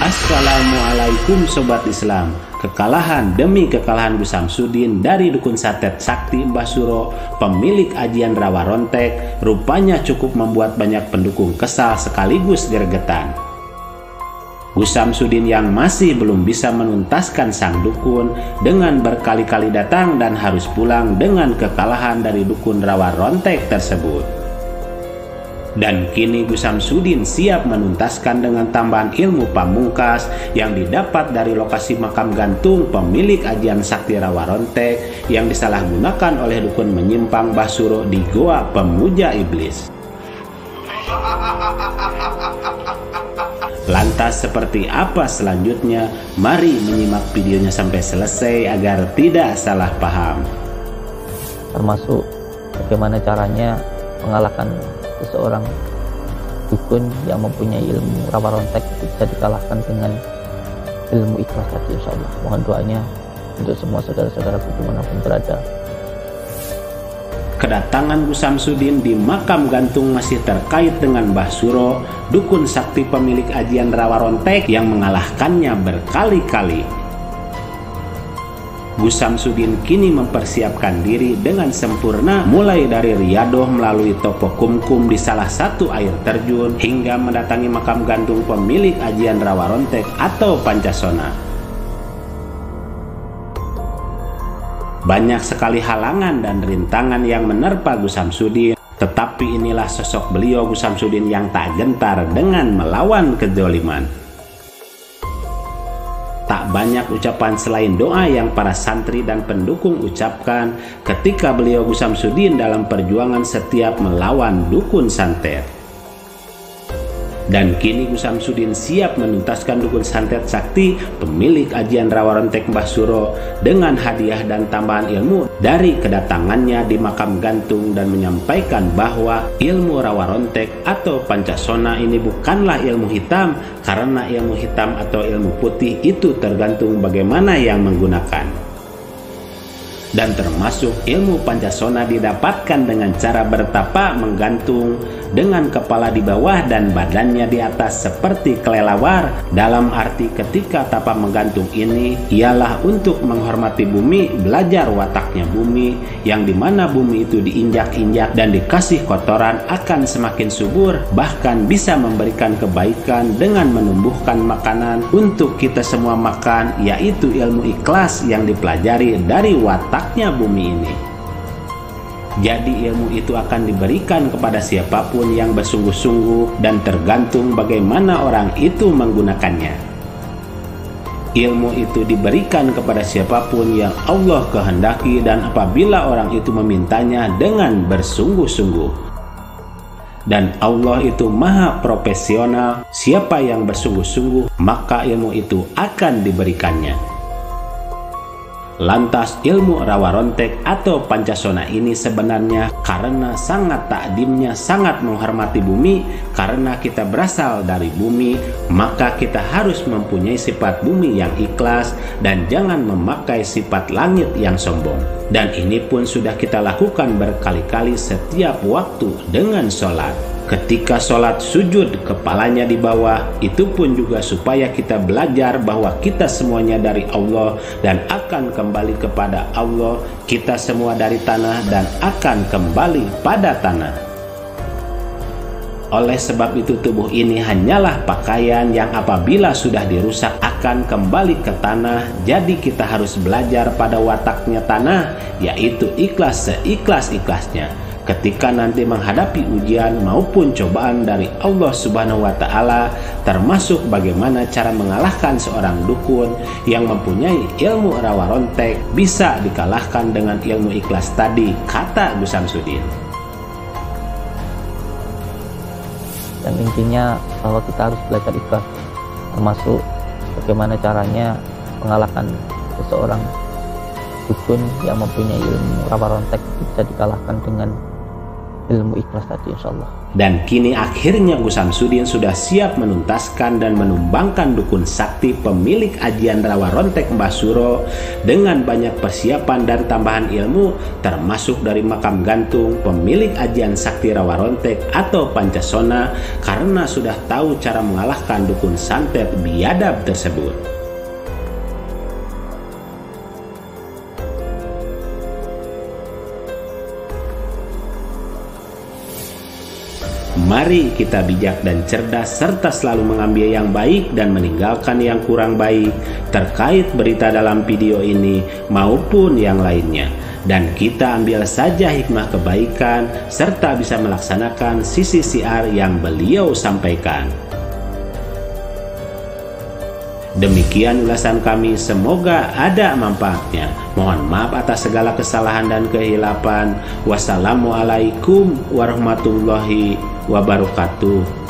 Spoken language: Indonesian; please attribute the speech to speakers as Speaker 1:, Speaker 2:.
Speaker 1: Assalamualaikum Sobat Islam. Kekalahan demi kekalahan Bu Samsudin dari dukun santet sakti Mbah Suro, pemilik ajian Rawa Rontek, rupanya cukup membuat banyak pendukung kesal sekaligus gregetan. Bu Samsudin yang masih belum bisa menuntaskan sang dukun dengan berkali-kali datang dan harus pulang dengan kekalahan dari dukun Rawa Rontek tersebut. Dan kini Bu Samsudin siap menuntaskan dengan tambahan ilmu pamungkas yang didapat dari lokasi makam gantung pemilik ajian sakti Rawa Rontek yang disalahgunakan oleh dukun menyimpang Mbah Suro di Goa Pemuja Iblis. Lantas seperti apa selanjutnya? Mari menyimak videonya sampai selesai agar tidak salah paham.
Speaker 2: Termasuk bagaimana caranya mengalahkan seseorang dukun yang mempunyai ilmu Rawa Rontek bisa dikalahkan dengan ilmu ikhlas tadi, insya Allah. Mohon doanya untuk semua saudara-saudaraku dimanapun berada.
Speaker 1: Kedatangan Bu Samsudin di makam gantung masih terkait dengan Mbah Suro, dukun sakti pemilik ajian Rawa Rontek yang mengalahkannya berkali-kali. Bu Samsudin kini mempersiapkan diri dengan sempurna, mulai dari riadoh melalui topo kumkum di salah satu air terjun hingga mendatangi makam gantung pemilik ajian Rawa Rontek atau Pancasona. Banyak sekali halangan dan rintangan yang menerpa Bu Samsudin, tetapi inilah sosok beliau Bu Samsudin yang tak gentar dengan melawan kezaliman. Tak banyak ucapan selain doa yang para santri dan pendukung ucapkan ketika beliau Bu Samsudin dalam perjuangan setiap melawan dukun santet. Dan kini Bu Samsudin siap menuntaskan dukun santet sakti pemilik ajian Rawa Rontek Mbah Suro dengan hadiah dan tambahan ilmu dari kedatangannya di makam gantung dan menyampaikan bahwa ilmu Rawa Rontek atau Pancasona ini bukanlah ilmu hitam, karena ilmu hitam atau ilmu putih itu tergantung bagaimana yang menggunakan. Dan termasuk ilmu Pancasona didapatkan dengan cara bertapa menggantung dengan kepala di bawah dan badannya di atas seperti kelelawar. Dalam arti ketika tapa menggantung ini ialah untuk menghormati bumi, belajar wataknya bumi, yang dimana bumi itu diinjak-injak dan dikasih kotoran akan semakin subur, bahkan bisa memberikan kebaikan dengan menumbuhkan makanan untuk kita semua makan, yaitu ilmu ikhlas yang dipelajari dari watak bumi ini. Jadi ilmu itu akan diberikan kepada siapapun yang bersungguh-sungguh dan tergantung bagaimana orang itu menggunakannya. Ilmu itu diberikan kepada siapapun yang Allah kehendaki dan apabila orang itu memintanya dengan bersungguh-sungguh. Dan Allah itu maha profesional, siapa yang bersungguh-sungguh maka ilmu itu akan diberikannya. Lantas ilmu Rawa Rontek atau Pancasona ini sebenarnya karena sangat takdimnya, sangat menghormati bumi, karena kita berasal dari bumi, maka kita harus mempunyai sifat bumi yang ikhlas dan jangan memakai sifat langit yang sombong. Dan ini pun sudah kita lakukan berkali-kali setiap waktu dengan sholat. Ketika sholat sujud kepalanya di bawah, itu pun juga supaya kita belajar bahwa kita semuanya dari Allah dan akan kembali kepada Allah. Kita semua dari tanah dan akan kembali pada tanah. Oleh sebab itu tubuh ini hanyalah pakaian yang apabila sudah dirusak akan kembali ke tanah. Jadi kita harus belajar pada wataknya tanah, yaitu ikhlas seikhlas-ikhlasnya ketika nanti menghadapi ujian maupun cobaan dari Allah Subhanahu wa Ta'ala, termasuk bagaimana cara mengalahkan seorang dukun yang mempunyai ilmu Rawa Rontek bisa dikalahkan dengan ilmu ikhlas tadi, kata Bu Samsudin.
Speaker 2: Dan intinya bahwa kita harus belajar ikhlas, termasuk bagaimana caranya mengalahkan seseorang dukun yang mempunyai ilmu Rawa Rontek bisa dikalahkan dengan ilmu ikhlas tadi, insya Allah.
Speaker 1: Dan kini akhirnya Gus Samsudin sudah siap menuntaskan dan menumbangkan dukun sakti pemilik ajian rawa rontek Mbah Suro dengan banyak persiapan dan tambahan ilmu, termasuk dari makam gantung pemilik ajian sakti rawa rontek atau Pancasona, karena sudah tahu cara mengalahkan dukun santet biadab tersebut. Mari kita bijak dan cerdas serta selalu mengambil yang baik dan meninggalkan yang kurang baik terkait berita dalam video ini maupun yang lainnya. Dan kita ambil saja hikmah kebaikan serta bisa melaksanakan sisi siar yang beliau sampaikan. Demikian ulasan kami, semoga ada manfaatnya. Mohon maaf atas segala kesalahan dan kehilapan. Wassalamualaikum warahmatullahi wabarakatuh.